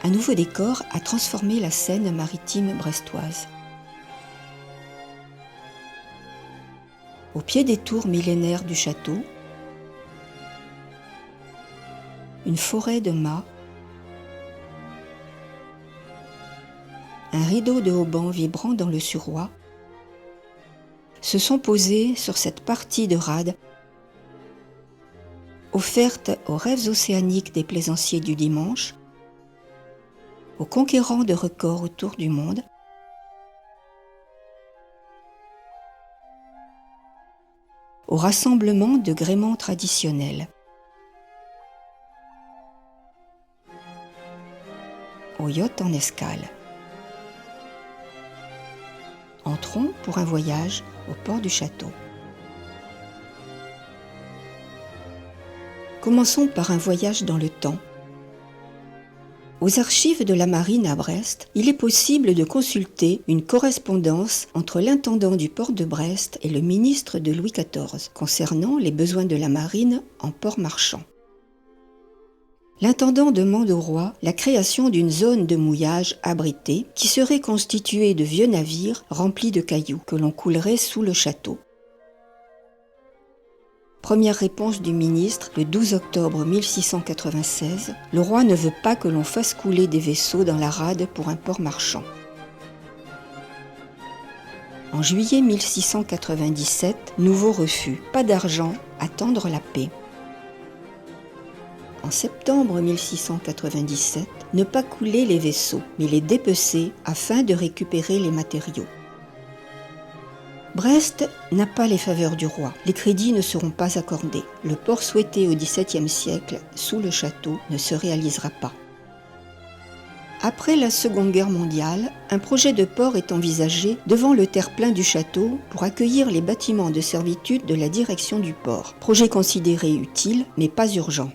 un nouveau décor a transformé la scène maritime brestoise. Au pied des tours millénaires du château, une forêt de mâts, un rideau de haubans vibrant dans le suroît, se sont posés sur cette partie de rade offerte aux rêves océaniques des plaisanciers du dimanche, aux conquérants de records autour du monde, au rassemblement de gréements traditionnels, au yacht en escale. Entrons pour un voyage au port du château. Commençons par un voyage dans le temps. Aux archives de la marine à Brest, il est possible de consulter une correspondance entre l'intendant du port de Brest et le ministre de Louis XIV concernant les besoins de la marine en port marchand. L'intendant demande au roi la création d'une zone de mouillage abritée qui serait constituée de vieux navires remplis de cailloux que l'on coulerait sous le château. Première réponse du ministre le 12 octobre 1696, le roi ne veut pas que l'on fasse couler des vaisseaux dans la rade pour un port marchand. En juillet 1697, nouveau refus, pas d'argent, attendre la paix. En septembre 1697, ne pas couler les vaisseaux, mais les dépecer afin de récupérer les matériaux. Brest n'a pas les faveurs du roi, les crédits ne seront pas accordés. Le port souhaité au XVIIe siècle, sous le château, ne se réalisera pas. Après la Seconde Guerre mondiale, un projet de port est envisagé devant le terre-plein du château pour accueillir les bâtiments de servitude de la direction du port. Projet considéré utile, mais pas urgent.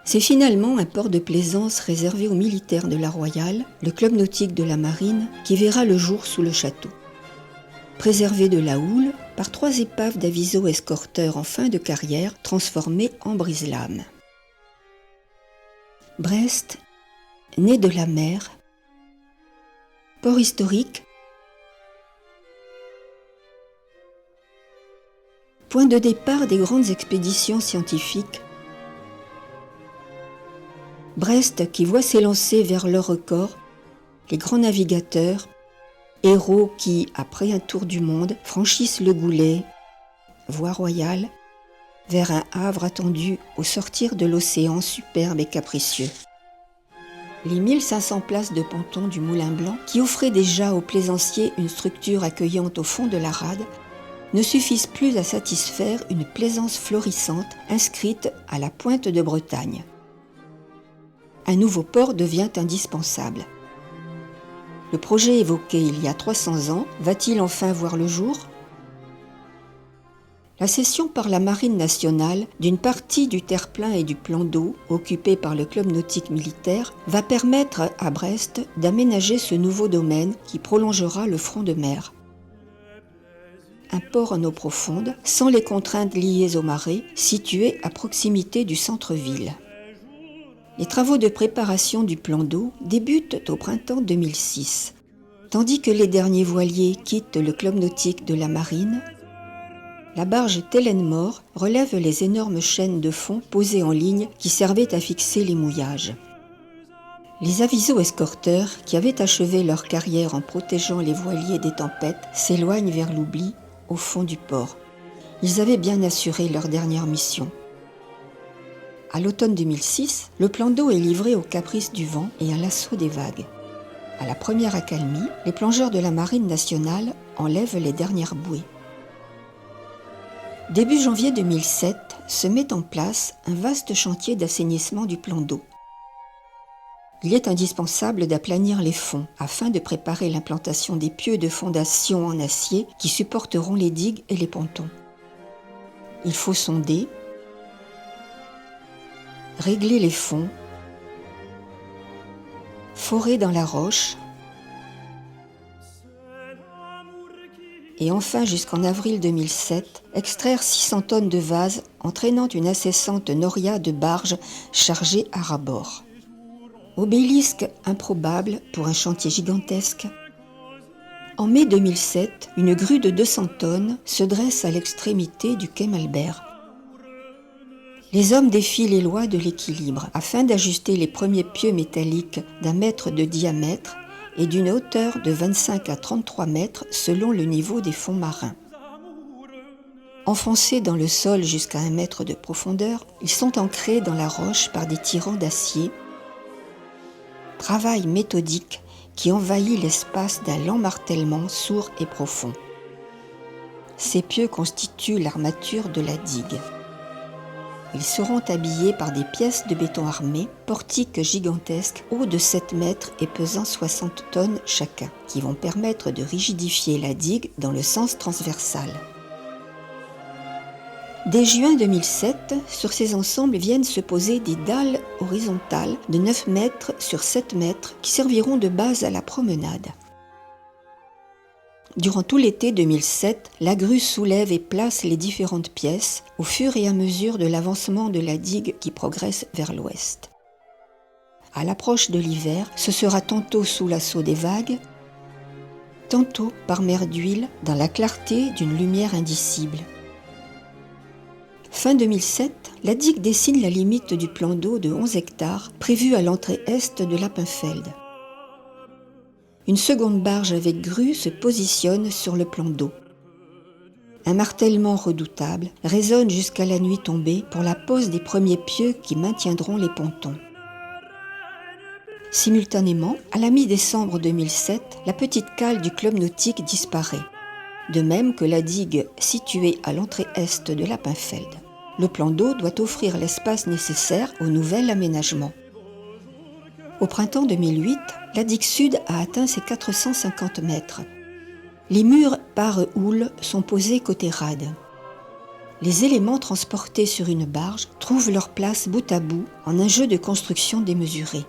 C'est finalement un port de plaisance réservé aux militaires de la Royale, le club nautique de la marine, qui verra le jour sous le château. Préservé de la houle par 3 épaves d'aviso escorteurs en fin de carrière transformées en brise-lames. Brest, né de la mer, port historique, point de départ des grandes expéditions scientifiques, Brest qui voit s'élancer vers leur record les grands navigateurs, héros qui, après un tour du monde, franchissent le Goulet, voie royale, vers un havre attendu au sortir de l'océan superbe et capricieux. Les 1500 places de ponton du Moulin Blanc, qui offraient déjà aux plaisanciers une structure accueillante au fond de la rade, ne suffisent plus à satisfaire une plaisance florissante inscrite à la pointe de Bretagne. Un nouveau port devient indispensable. Le projet évoqué il y a 300 ans va-t-il enfin voir le jour ? La cession par la Marine nationale d'une partie du terre-plein et du plan d'eau occupé par le club nautique militaire va permettre à Brest d'aménager ce nouveau domaine qui prolongera le front de mer. Un port en eau profonde, sans les contraintes liées aux marées, situé à proximité du centre-ville. Les travaux de préparation du plan d'eau débutent au printemps 2006. Tandis que les derniers voiliers quittent le club nautique de la marine, la barge Tellenmore relève les énormes chaînes de fond posées en ligne qui servaient à fixer les mouillages. Les aviso-escorteurs, qui avaient achevé leur carrière en protégeant les voiliers des tempêtes, s'éloignent vers l'oubli au fond du port. Ils avaient bien assuré leur dernière mission. À l'automne 2006, le plan d'eau est livré aux caprices du vent et à l'assaut des vagues. À la première accalmie, les plongeurs de la Marine nationale enlèvent les dernières bouées. Début janvier 2007, se met en place un vaste chantier d'assainissement du plan d'eau. Il est indispensable d'aplanir les fonds afin de préparer l'implantation des pieux de fondation en acier qui supporteront les digues et les pontons. Il faut sonder, régler les fonds, forer dans la roche et enfin jusqu'en avril 2007, extraire 600 tonnes de vase entraînant une incessante noria de barges chargées à ras-bord. Obélisque improbable pour un chantier gigantesque. En mai 2007, une grue de 200 tonnes se dresse à l'extrémité du quai Malbert. Les hommes défient les lois de l'équilibre afin d'ajuster les premiers pieux métalliques d'1 mètre de diamètre et d'une hauteur de 25 à 33 mètres selon le niveau des fonds marins. Enfoncés dans le sol jusqu'à 1 mètre de profondeur, ils sont ancrés dans la roche par des tirants d'acier. Travail méthodique qui envahit l'espace d'un lent martèlement sourd et profond. Ces pieux constituent l'armature de la digue. Ils seront habillés par des pièces de béton armé, portiques gigantesques, hauts de 7 mètres et pesant 60 tonnes chacun, qui vont permettre de rigidifier la digue dans le sens transversal. Dès juin 2007, sur ces ensembles viennent se poser des dalles horizontales de 9 mètres sur 7 mètres qui serviront de base à la promenade. Durant tout l'été 2007, la grue soulève et place les différentes pièces au fur et à mesure de l'avancement de la digue qui progresse vers l'ouest. À l'approche de l'hiver, ce sera tantôt sous l'assaut des vagues, tantôt par mer d'huile dans la clarté d'une lumière indicible. Fin 2007, la digue dessine la limite du plan d'eau de 11 hectares prévu à l'entrée est de Lappenfeld. Une seconde barge avec grue se positionne sur le plan d'eau. Un martèlement redoutable résonne jusqu'à la nuit tombée pour la pose des premiers pieux qui maintiendront les pontons. Simultanément, à la mi-décembre 2007, la petite cale du club nautique disparaît, de même que la digue située à l'entrée est de Lappenfeld. Le plan d'eau doit offrir l'espace nécessaire au nouvel aménagement. Au printemps 2008, la digue sud a atteint ses 450 mètres. Les murs par houle sont posés côté rade. Les éléments transportés sur une barge trouvent leur place bout à bout en un jeu de construction démesuré.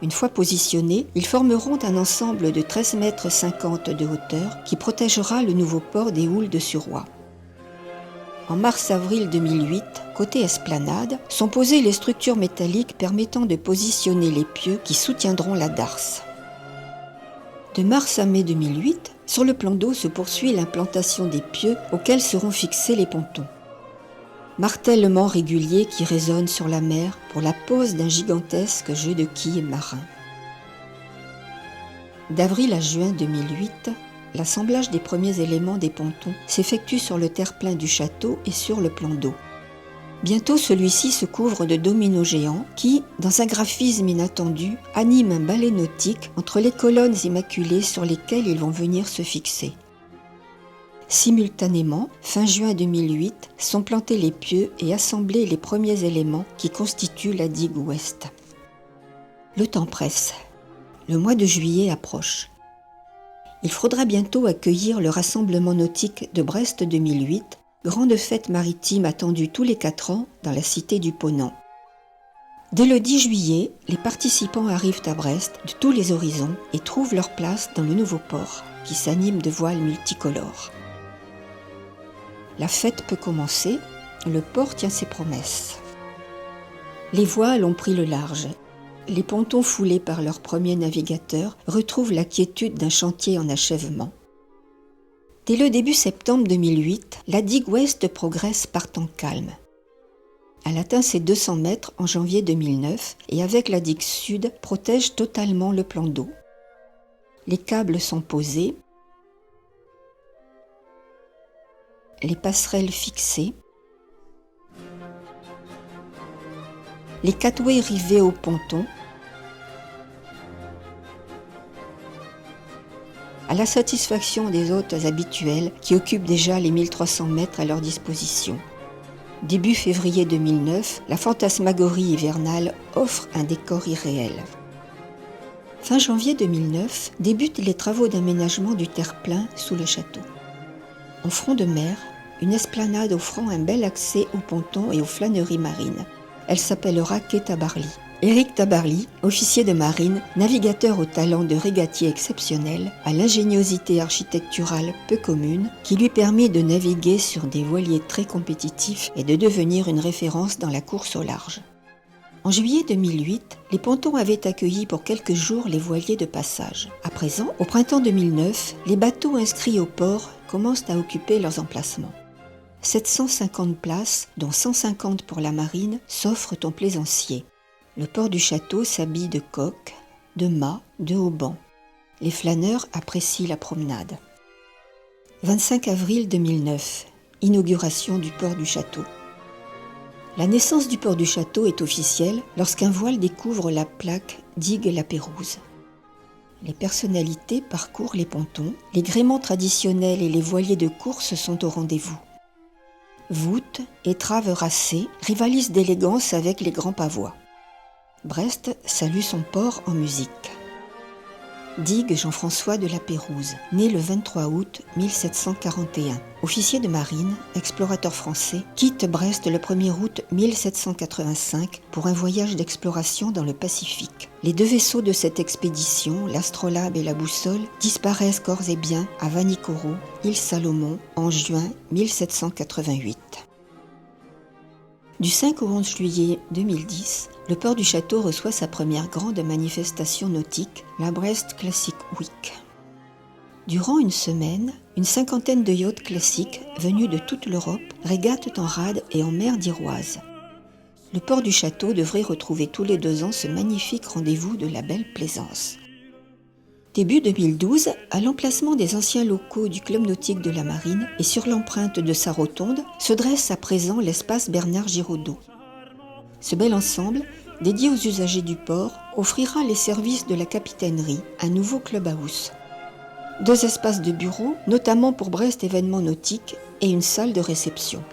Une fois positionnés, ils formeront un ensemble de 13,50 mètres de hauteur qui protégera le nouveau port des houles de Suroît. En mars-avril 2008, côté esplanade, sont posées les structures métalliques permettant de positionner les pieux qui soutiendront la darse. De mars à mai 2008, sur le plan d'eau se poursuit l'implantation des pieux auxquels seront fixés les pontons. Martèlement régulier qui résonne sur la mer pour la pose d'un gigantesque jeu de quilles marin. D'avril à juin 2008, l'assemblage des premiers éléments des pontons s'effectue sur le terre-plein du château et sur le plan d'eau. Bientôt, celui-ci se couvre de dominos géants qui, dans un graphisme inattendu, animent un ballet nautique entre les colonnes immaculées sur lesquelles ils vont venir se fixer. Simultanément, fin juin 2008, sont plantés les pieux et assemblés les premiers éléments qui constituent la digue ouest. Le temps presse. Le mois de juillet approche. Il faudra bientôt accueillir le rassemblement nautique de Brest 2008, grande fête maritime attendue tous les 4 ans dans la cité du Ponant. Dès le 10 juillet, les participants arrivent à Brest de tous les horizons et trouvent leur place dans le nouveau port, qui s'anime de voiles multicolores. La fête peut commencer, le port tient ses promesses. Les voiles ont pris le large. Les pontons foulés par leurs premiers navigateurs retrouvent la quiétude d'un chantier en achèvement. Dès le début septembre 2008, la digue ouest progresse par temps calme. Elle atteint ses 200 mètres en janvier 2009 et avec la digue sud protège totalement le plan d'eau. Les câbles sont posés, les passerelles fixées, les catouets rivés au ponton, à la satisfaction des hôtes habituels qui occupent déjà les 1300 mètres à leur disposition. Début février 2009, la fantasmagorie hivernale offre un décor irréel. Fin janvier 2009, débutent les travaux d'aménagement du terre-plein sous le château. En front de mer, une esplanade offrant un bel accès au ponton et aux flâneries marines. Elle s'appellera quai Tabarly. Éric Tabarly, officier de marine, navigateur au talent de régatier exceptionnel, à l'ingéniosité architecturale peu commune, qui lui permet de naviguer sur des voiliers très compétitifs et de devenir une référence dans la course au large. En juillet 2008, les pontons avaient accueilli pour quelques jours les voiliers de passage. À présent, au printemps 2009, les bateaux inscrits au port commencent à occuper leurs emplacements. 750 places, dont 150 pour la marine, s'offrent aux plaisanciers. Le port du château s'habille de coques, de mâts, de haubans. Les flâneurs apprécient la promenade. 25 avril 2009, inauguration du port du château. La naissance du port du château est officielle lorsqu'un voile découvre la plaque Digue la Pérouse. Les personnalités parcourent les pontons, les gréements traditionnels et les voiliers de course sont au rendez-vous. Voûtes, étraves racées rivalisent d'élégance avec les grands pavois. Brest salue son port en musique. Digue Jean-François de la Pérouse, né le 23 août 1741. Officier de marine, explorateur français, quitte Brest le 1er août 1785 pour un voyage d'exploration dans le Pacifique. Les deux vaisseaux de cette expédition, l'Astrolabe et la Boussole, disparaissent corps et biens à Vanikoro, île Salomon, en juin 1788. Du 5 au 11 juillet 2010, le port du château reçoit sa première grande manifestation nautique, la Brest Classic Week. Durant une semaine, une cinquantaine de yachts classiques venus de toute l'Europe régatent en rade et en mer d'Iroise. Le port du château devrait retrouver tous les 2 ans ce magnifique rendez-vous de la belle plaisance. Début 2012, à l'emplacement des anciens locaux du Club nautique de la Marine et sur l'empreinte de sa rotonde, se dresse à présent l'espace Bernard Giraudot. Ce bel ensemble, dédié aux usagers du port, offrira les services de la capitainerie, un nouveau clubhouse. 2 espaces de bureaux, notamment pour Brest événements nautiques, et une salle de réception.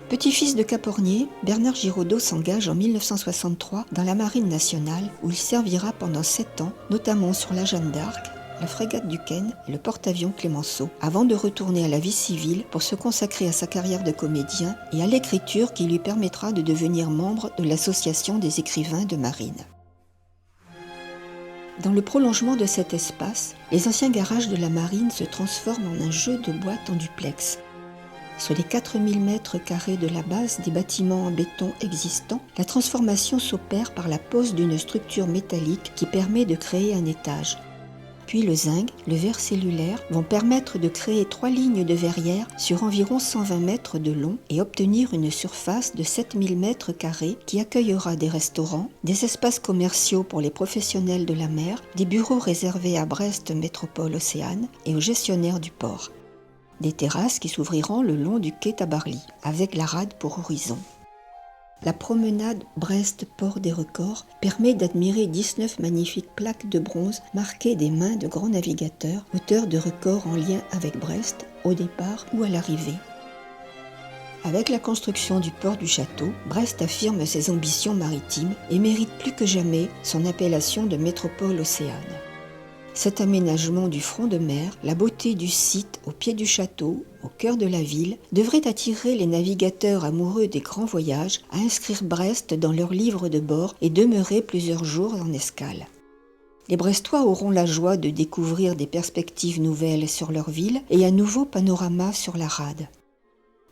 Petit-fils de capornier, Bernard Giraudot s'engage en 1963 dans la Marine nationale où il servira pendant 7 ans, notamment sur la Jeanne d'Arc, la frégate Duquesne et le porte-avions Clémenceau, avant de retourner à la vie civile pour se consacrer à sa carrière de comédien et à l'écriture qui lui permettra de devenir membre de l'Association des écrivains de marine. Dans le prolongement de cet espace, les anciens garages de la marine se transforment en un jeu de boîtes en duplex. Sur les 4000 mètres carrés de la base des bâtiments en béton existants, la transformation s'opère par la pose d'une structure métallique qui permet de créer un étage. Puis le zinc, le verre cellulaire vont permettre de créer 3 lignes de verrières sur environ 120 mètres de long et obtenir une surface de 7000 mètres carrés qui accueillera des restaurants, des espaces commerciaux pour les professionnels de la mer, des bureaux réservés à Brest Métropole Océane et aux gestionnaires du port. Des terrasses qui s'ouvriront le long du quai Tabarly, avec la rade pour horizon. La promenade Brest-Port des Records permet d'admirer 19 magnifiques plaques de bronze marquées des mains de grands navigateurs, auteurs de records en lien avec Brest, au départ ou à l'arrivée. Avec la construction du port du château, Brest affirme ses ambitions maritimes et mérite plus que jamais son appellation de métropole océane. Cet aménagement du front de mer, la beauté du site au pied du château, au cœur de la ville, devrait attirer les navigateurs amoureux des grands voyages à inscrire Brest dans leur livre de bord et demeurer plusieurs jours en escale. Les Brestois auront la joie de découvrir des perspectives nouvelles sur leur ville et un nouveau panorama sur la rade.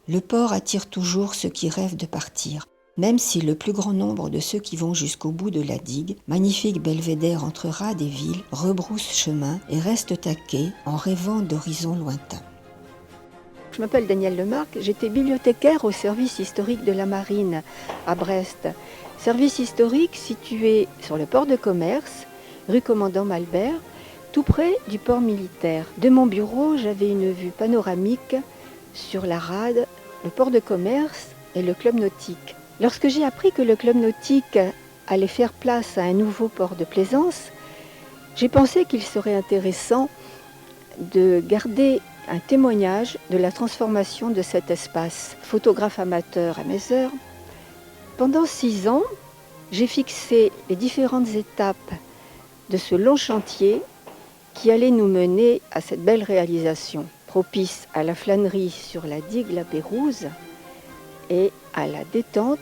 Le port attire toujours ceux qui rêvent de partir. Même si le plus grand nombre de ceux qui vont jusqu'au bout de la digue, magnifique belvédère entre rade et ville, rebroussent chemin et restent à quai en rêvant d'horizons lointains. Je m'appelle Danielle Lemarque, j'étais bibliothécaire au service historique de la Marine à Brest. Service historique situé sur le port de commerce, rue Commandant Malbert, tout près du port militaire. De mon bureau, j'avais une vue panoramique sur la rade, le port de commerce et le club nautique. Lorsque j'ai appris que le club nautique allait faire place à un nouveau port de plaisance, j'ai pensé qu'il serait intéressant de garder un témoignage de la transformation de cet espace. Photographe amateur à mes heures, pendant 6 ans, j'ai fixé les différentes étapes de ce long chantier qui allait nous mener à cette belle réalisation, propice à la flânerie sur la digue La Pérouse et à la détente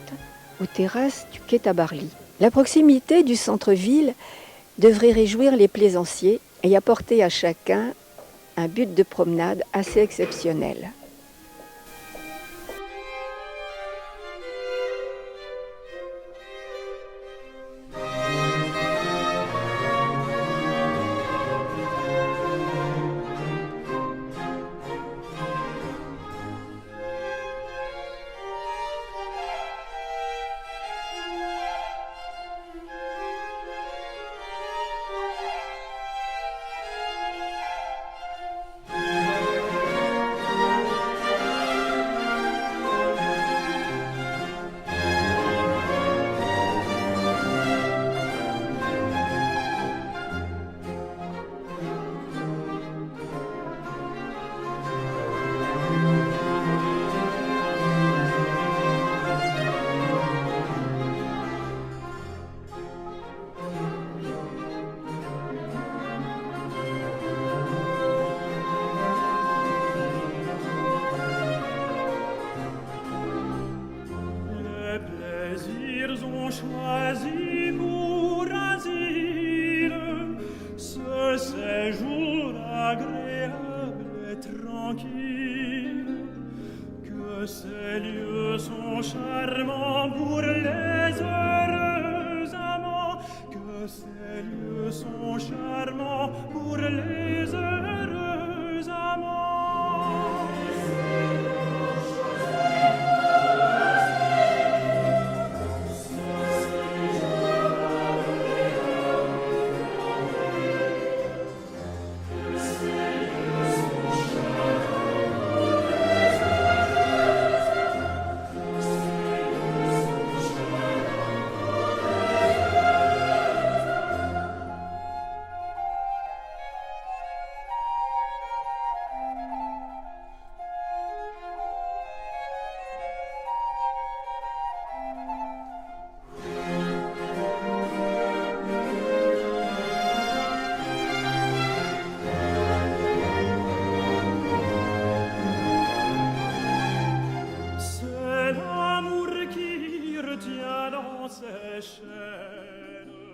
aux terrasses du quai Tabarly. La proximité du centre-ville devrait réjouir les plaisanciers et apporter à chacun un but de promenade assez exceptionnel. ont choisi pour asile ce séjour agréable et tranquille, que ces lieux sont charmants pour les heureux amants, que ces lieux sont charmants pour les heureux amants. C'est l'amour qui retient dans ses chaînes